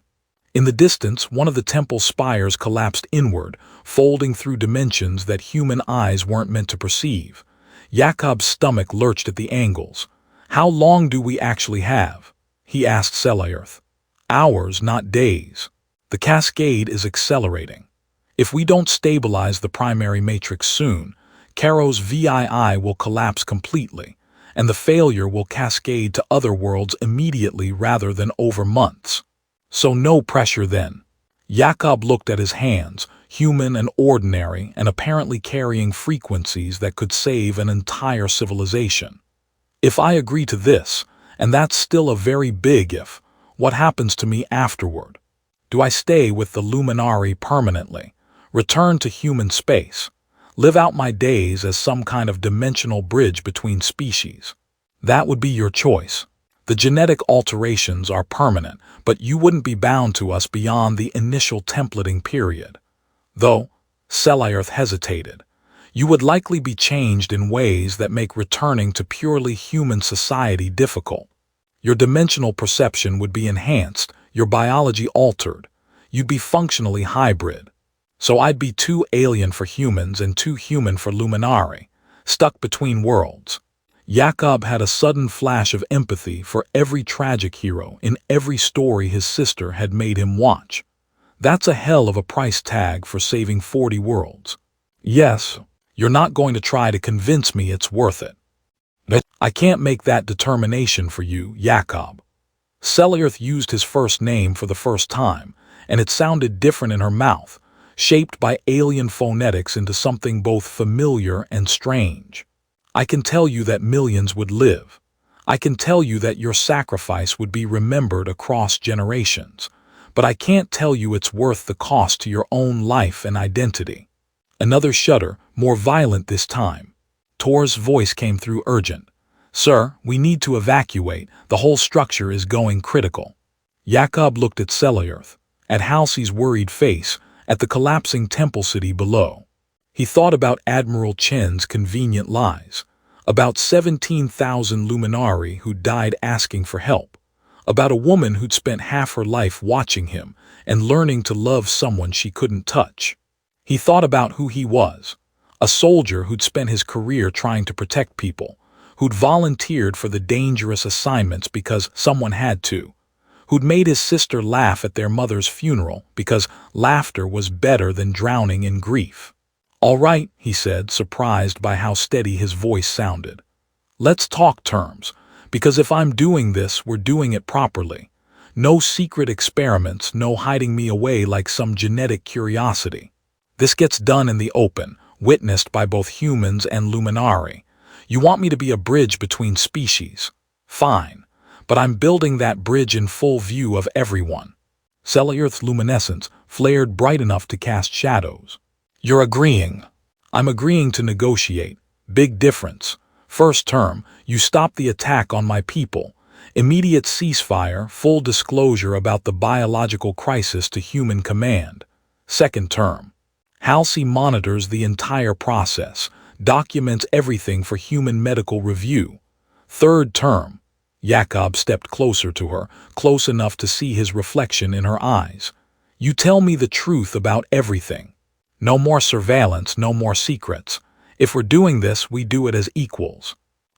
In the distance, one of the temple spires collapsed inward, folding through dimensions that human eyes weren't meant to perceive. Jakob's stomach lurched at the angles. "How long do we actually have?" he asked Selireth. "Hours, not days. The cascade is accelerating. If we don't stabilize the primary matrix soon, Karos VII will collapse completely, and the failure will cascade to other worlds immediately rather than over months. So no pressure then." Jakob looked at his hands, human and ordinary, and apparently carrying frequencies that could save an entire civilization. "If I agree to this, and that's still a very big if, what happens to me afterward? Do I stay with the Luminari permanently, return to human space, live out my days as some kind of dimensional bridge between species? That would be your choice. The genetic alterations are permanent, but you wouldn't be bound to us beyond the initial templating period. Though," Selireth hesitated, "you would likely be changed in ways that make returning to purely human society difficult. Your dimensional perception would be enhanced, your biology altered. You'd be functionally hybrid. So I'd be too alien for humans and too human for Luminari, stuck between worlds." Jakob had a sudden flash of empathy for every tragic hero in every story his sister had made him watch. That's a hell of a price tag for saving 40 worlds. "Yes, you're not going to try to convince me it's worth it." "I can't make that determination for you, Jakob." Selireth used his first name for the first time, and it sounded different in her mouth, shaped by alien phonetics into something both familiar and strange. "I can tell you that millions would live. I can tell you that your sacrifice would be remembered across generations. But I can't tell you it's worth the cost to your own life and identity." Another shudder, more violent this time. Tor's voice came through urgent. "Sir, we need to evacuate. The whole structure is going critical." Jakob looked at Selireth, at Halsey's worried face, at the collapsing temple city below. He thought about Admiral Chen's convenient lies, about 17,000 Luminari who died asking for help, about a woman who'd spent half her life watching him and learning to love someone she couldn't touch. He thought about who he was, a soldier who'd spent his career trying to protect people, who'd volunteered for the dangerous assignments because someone had to, who'd made his sister laugh at their mother's funeral because laughter was better than drowning in grief. "All right," he said, surprised by how steady his voice sounded. "Let's talk terms, because if I'm doing this, we're doing it properly. No secret experiments, no hiding me away like some genetic curiosity. This gets done in the open, witnessed by both humans and Luminari. You want me to be a bridge between species? Fine, but I'm building that bridge in full view of everyone." Selireth's luminescence flared bright enough to cast shadows. "You're agreeing." "I'm agreeing to negotiate. Big difference. First term, you stop the attack on my people. Immediate ceasefire, full disclosure about the biological crisis to human command. Second term, Halsey monitors the entire process, documents everything for human medical review. Third term," Jakob stepped closer to her, close enough to see his reflection in her eyes, "you tell me the truth about everything. No more surveillance, no more secrets. If we're doing this, we do it as equals."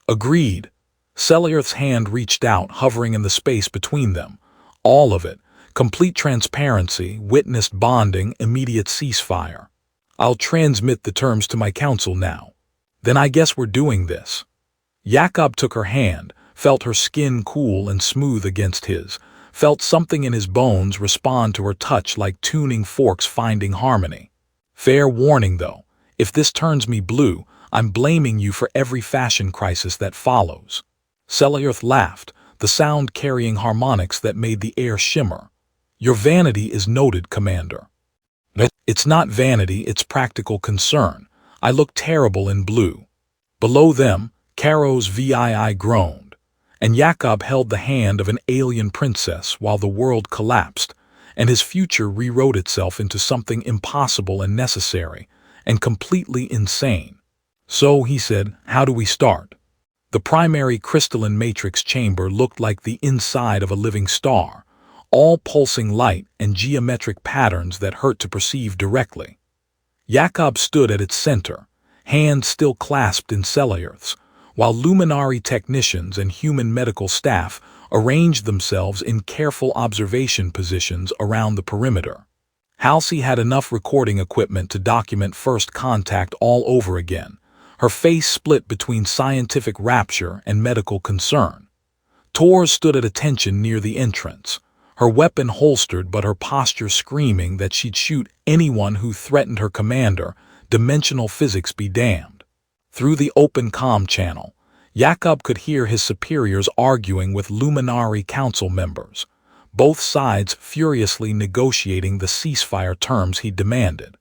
"Agreed." Selireth's hand reached out, hovering in the space between them. All of it. Complete transparency, witnessed bonding, immediate ceasefire. "I'll transmit the terms to my council now." "Then I guess we're doing this." Jakob took her hand, felt her skin cool and smooth against his, felt something in his bones respond to her touch like tuning forks finding harmony. "Fair warning, though, if this turns me blue, I'm blaming you for every fashion crisis that follows." Selireth laughed, the sound carrying harmonics that made the air shimmer. "Your vanity is noted, Commander." "It's not vanity, it's practical concern. I look terrible in blue." Below them, Karos VII groaned, and Jakob held the hand of an alien princess while the world collapsed, and his future rewrote itself into something impossible and necessary, and completely insane. "So," he said, "how do we start?" The primary crystalline matrix chamber looked like the inside of a living star, all pulsing light and geometric patterns that hurt to perceive directly. Jakob stood at its center, hands still clasped in Selireth's, while Luminari technicians and human medical staff arranged themselves in careful observation positions around the perimeter. Halsey had enough recording equipment to document first contact all over again, her face split between scientific rapture and medical concern. Tor stood at attention near the entrance, her weapon holstered but her posture screaming that she'd shoot anyone who threatened her commander, dimensional physics be damned. Through the open comm channel, Jakob could hear his superiors arguing with Luminari council members, both sides furiously negotiating the ceasefire terms he demanded.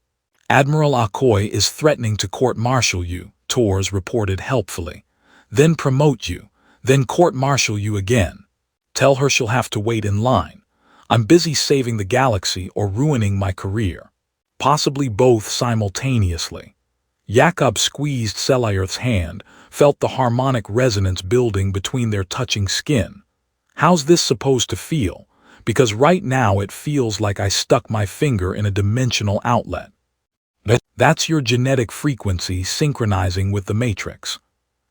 "Admiral Akoi is threatening to court-martial you," Tors reported helpfully. "Then promote you, then court-martial you again. Tell her she'll have to wait in line. I'm busy saving the galaxy or ruining my career." Possibly both simultaneously. Jakob squeezed Selireth's hand, felt the harmonic resonance building between their touching skin. "How's this supposed to feel? Because right now it feels like I stuck my finger in a dimensional outlet." "That's your genetic frequency synchronizing with the matrix."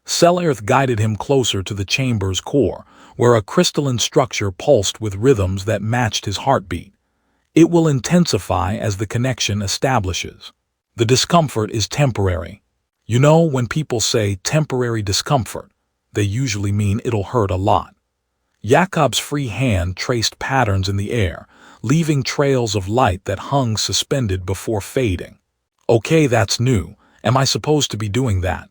Selireth guided him closer to the chamber's core, where a crystalline structure pulsed with rhythms that matched his heartbeat. "It will intensify as the connection establishes. The discomfort is temporary. You know, when people say temporary discomfort, they usually mean it'll hurt a lot." Jakob's free hand traced patterns in the air, leaving trails of light that hung suspended before fading. "Okay, that's new. Am I supposed to be doing that?"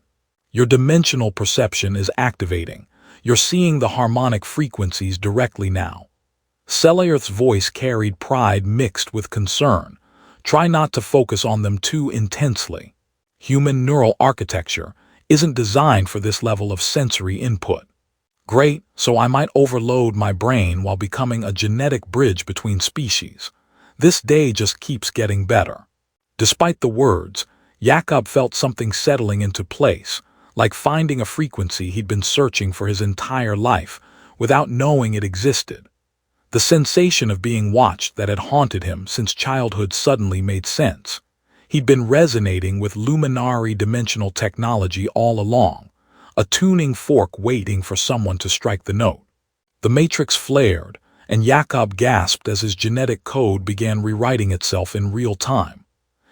"Your dimensional perception is activating. You're seeing the harmonic frequencies directly now." Selireth's voice carried pride mixed with concern. "Try not to focus on them too intensely. Human neural architecture isn't designed for this level of sensory input." "Great, so I might overload my brain while becoming a genetic bridge between species. This day just keeps getting better." Despite the words, Jakob felt something settling into place, like finding a frequency he'd been searching for his entire life without knowing it existed. The sensation of being watched that had haunted him since childhood suddenly made sense. He'd been resonating with Luminari dimensional technology all along, a tuning fork waiting for someone to strike the note. The matrix flared, and Jakob gasped as his genetic code began rewriting itself in real time.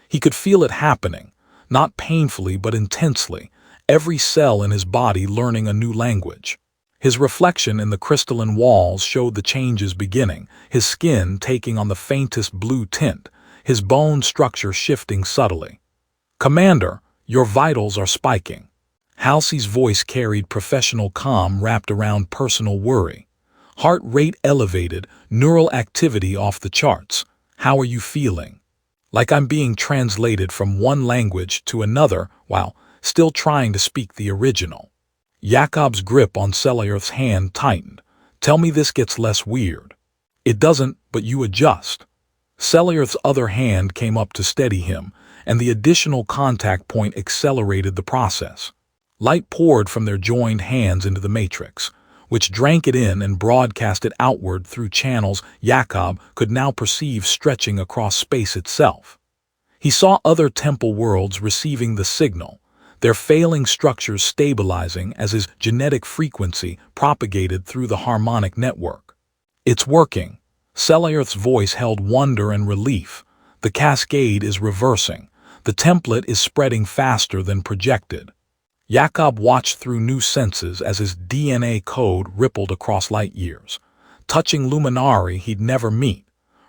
He could feel it happening, not painfully but intensely, every cell in his body learning a new language. His reflection in the crystalline walls showed the changes beginning, his skin taking on the faintest blue tint, his bone structure shifting subtly. "Commander, your vitals are spiking." Halsey's voice carried professional calm wrapped around personal worry. "Heart rate elevated, neural activity off the charts. How are you feeling?" "Like I'm being translated from one language to another while still trying to speak the original." Jakob's grip on Selireth's hand tightened. "Tell me this gets less weird." "It doesn't, but you adjust." Selireth's other hand came up to steady him, and the additional contact point accelerated the process. Light poured from their joined hands into the matrix, which drank it in and broadcast it outward through channels Jakob could now perceive stretching across space itself. He saw other temple worlds receiving the signal, their failing structures stabilizing as his genetic frequency propagated through the harmonic network. "It's working." Selireth's voice held wonder and relief. "The cascade is reversing. The template is spreading faster than projected." Jakob watched through new senses as his DNA code rippled across light years, touching Luminari he'd never meet,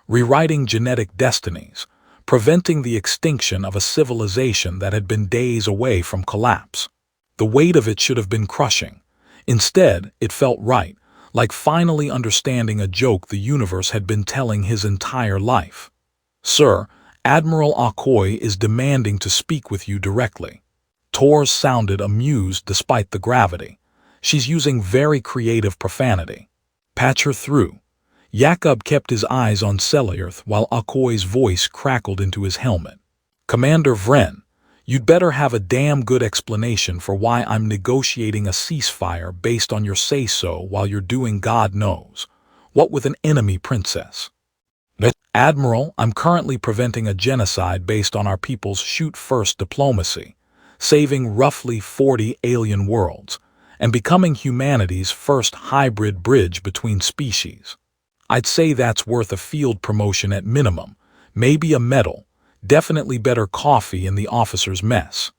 rewriting genetic destinies, preventing the extinction of a civilization that had been days away from collapse. The weight of it should have been crushing. Instead, it felt right, like finally understanding a joke the universe had been telling his entire life. "Sir, Admiral Akoi is demanding to speak with you directly." Tors sounded amused despite the gravity. "She's using very creative profanity." "Patch her through." Jakob kept his eyes on Selireth while Akoi's voice crackled into his helmet. "Commander Vren, you'd better have a damn good explanation for why I'm negotiating a ceasefire based on your say-so while you're doing God knows what with an enemy princess." "Admiral, I'm currently preventing a genocide based on our people's shoot-first diplomacy, saving roughly 40 alien worlds, and becoming humanity's first hybrid bridge between species. I'd say that's worth a field promotion at minimum, maybe a medal, definitely better coffee in the officer's mess."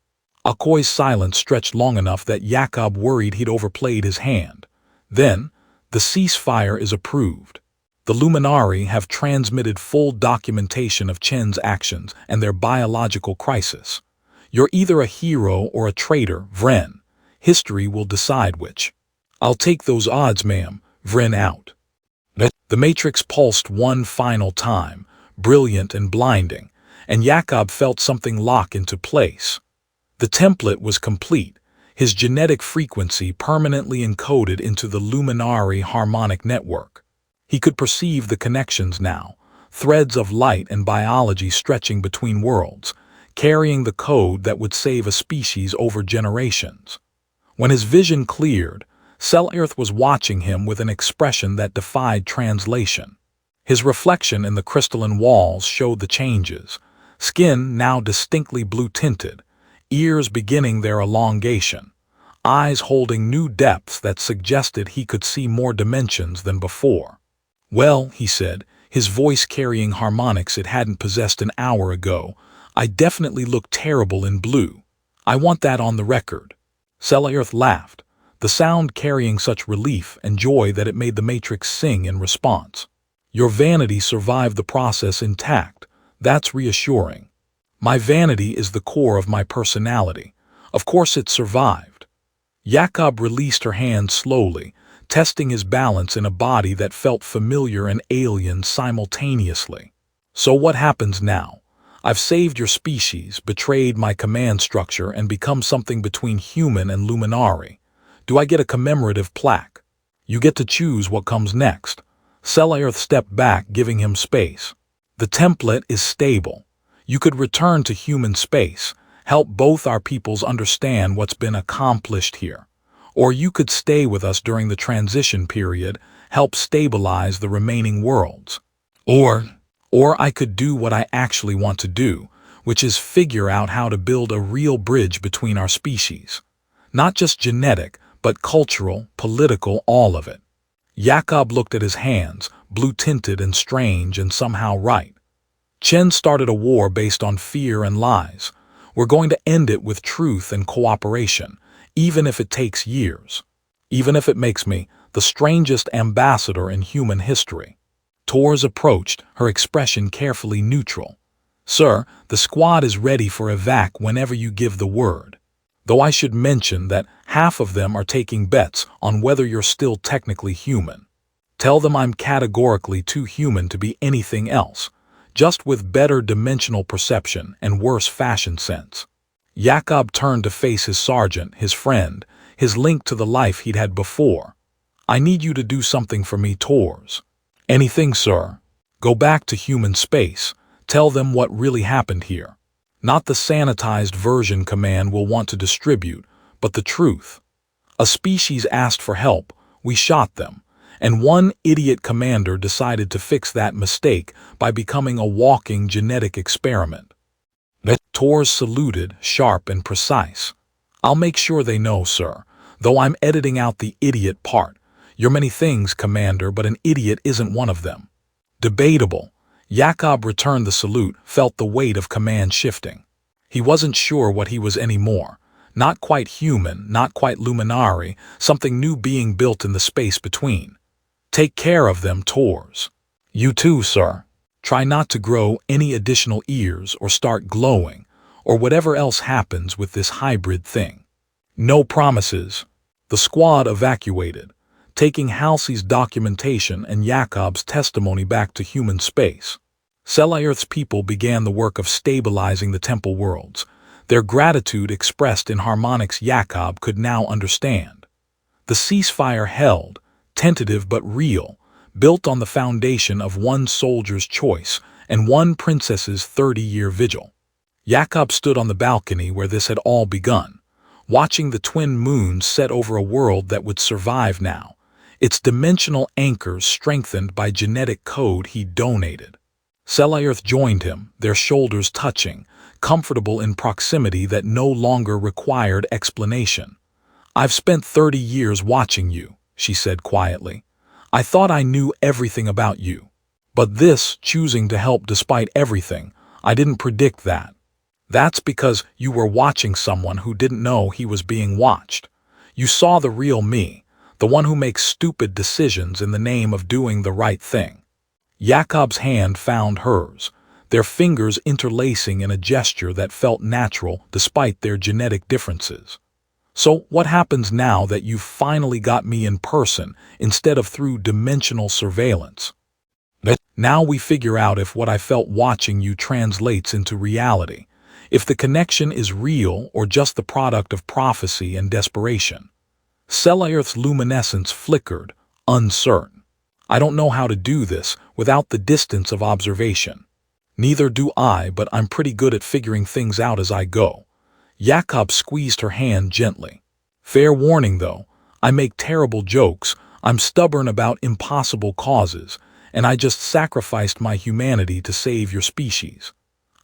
Akoi's silence stretched long enough that Jakob worried he'd overplayed his hand. Then, "The ceasefire is approved. The Luminari have transmitted full documentation of Chen's actions and their biological crisis. You're either a hero or a traitor, Vren. History will decide which." "I'll take those odds, ma'am." Vren out. The matrix pulsed one final time, brilliant and blinding, and Jakob felt something lock into place. The template was complete, his genetic frequency permanently encoded into the Luminari harmonic network. He could perceive the connections now, threads of light and biology stretching between worlds, carrying the code that would save a species over generations. When his vision cleared, Selireth was watching him with an expression that defied translation. His reflection in the crystalline walls showed the changes, skin now distinctly blue-tinted, ears beginning their elongation, eyes holding new depths that suggested he could see more dimensions than before. "Well," he said, his voice carrying harmonics it hadn't possessed an hour ago, "I definitely look terrible in blue. I want that on the record." Selireth laughed, the sound carrying such relief and joy that it made the matrix sing in response. "Your vanity survived the process intact. That's reassuring." "My vanity is the core of my personality. Of course it survived." Jakob released her hand slowly, testing his balance in a body that felt familiar and alien simultaneously. "So what happens now? I've saved your species, betrayed my command structure, and become something between human and Luminari. Do I get a commemorative plaque?" "You get to choose what comes next." Selireth stepped back, giving him space. "The template is stable. You could return to human space, help both our peoples understand what's been accomplished here. Or you could stay with us during the transition period, help stabilize the remaining worlds. Or I could do what I actually want to do, which is figure out how to build a real bridge between our species. Not just genetic, but cultural, political, all of it." Jakob looked at his hands, blue-tinted and strange and somehow right. "Chen started a war based on fear and lies. We're going to end it with truth and cooperation, even if it takes years. Even if it makes me the strangest ambassador in human history." Tors approached, her expression carefully neutral. "Sir, the squad is ready for evac whenever you give the word. Though I should mention that half of them are taking bets on whether you're still technically human. Tell them I'm categorically too human to be anything else, just with better dimensional perception and worse fashion sense." Jakob turned to face his sergeant, his friend, his link to the life he'd had before. "I need you to do something for me, Tors." "Anything, sir. Go back to human space. Tell them what really happened here. Not the sanitized version command will want to distribute, but the truth. A species asked for help, we shot them, and one idiot commander decided to fix that mistake by becoming a walking genetic experiment." Tors saluted, sharp and precise. "I'll make sure they know, sir, though I'm editing out the idiot part. You're many things, Commander, but an idiot isn't one of them." "Debatable." Jakob returned the salute, felt the weight of command shifting. He wasn't sure what he was anymore. Not quite human, not quite Luminari, something new being built in the space between. "Take care of them, Tors." "You too, sir. Try not to grow any additional ears or start glowing, or whatever else happens with this hybrid thing." "No promises." The squad evacuated. taking Halsey's documentation and Jakob's testimony back to human space. Selireth's people began the work of stabilizing the temple worlds, their gratitude expressed in harmonics Jakob could now understand. The ceasefire held, tentative but real, built on the foundation of one soldier's choice and one princess's 30-year vigil. Jakob stood on the balcony where this had all begun, watching the twin moons set over a world that would survive now, its dimensional anchors strengthened by genetic code he donated. Selireth joined him, their shoulders touching, comfortable in proximity that no longer required explanation. "I've spent 30 years watching you," she said quietly. "I thought I knew everything about you. But this, choosing to help despite everything, I didn't predict that. That's because you were watching someone who didn't know he was being watched. You saw the real me, the one who makes stupid decisions in the name of doing the right thing." Jakob's hand found hers, their fingers interlacing in a gesture that felt natural despite their genetic differences. "So what happens now that you've finally got me in person instead of through dimensional surveillance? Now we figure out if what I felt watching you translates into reality, if the connection is real or just the product of prophecy and desperation." Selireth's luminescence flickered, uncertain. "I don't know how to do this without the distance of observation." "Neither do I, but I'm pretty good at figuring things out as I go." Jakob squeezed her hand gently. "Fair warning, though, I make terrible jokes, I'm stubborn about impossible causes, and I just sacrificed my humanity to save your species.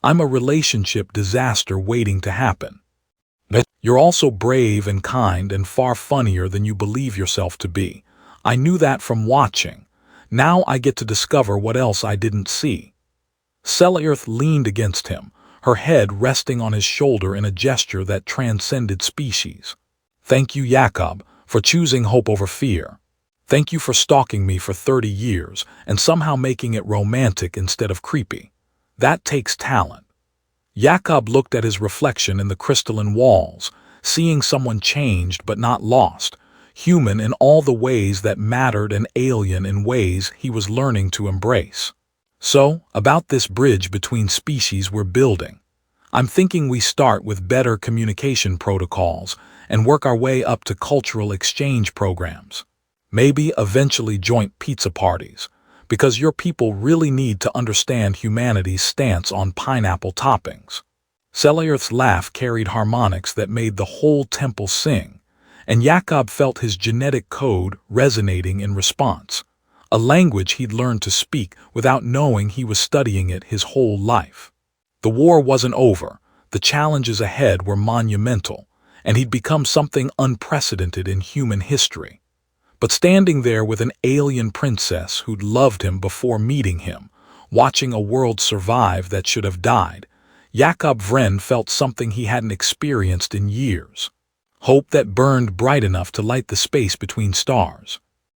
I'm a relationship disaster waiting to happen." "You're also brave and kind and far funnier than you believe yourself to be. I knew that from watching. Now I get to discover what else I didn't see." Selireth leaned against him, her head resting on his shoulder in a gesture that transcended species. "Thank you, Jakob, for choosing hope over fear. Thank you for stalking me for 30 years and somehow making it romantic instead of creepy. That takes talent." Jakob looked at his reflection in the crystalline walls, seeing someone changed but not lost, human in all the ways that mattered and alien in ways he was learning to embrace. "So, about this bridge between species we're building. I'm thinking we start with better communication protocols and work our way up to cultural exchange programs. Maybe eventually joint pizza parties, because your people really need to understand humanity's stance on pineapple toppings." Selireth's laugh carried harmonics that made the whole temple sing, and Jakob felt his genetic code resonating in response, a language he'd learned to speak without knowing he was studying it his whole life. The war wasn't over, the challenges ahead were monumental, and he'd become something unprecedented in human history. But standing there with an alien princess who'd loved him before meeting him, watching a world survive that should have died, Jakob Vren felt something he hadn't experienced in years. Hope that burned bright enough to light the space between stars.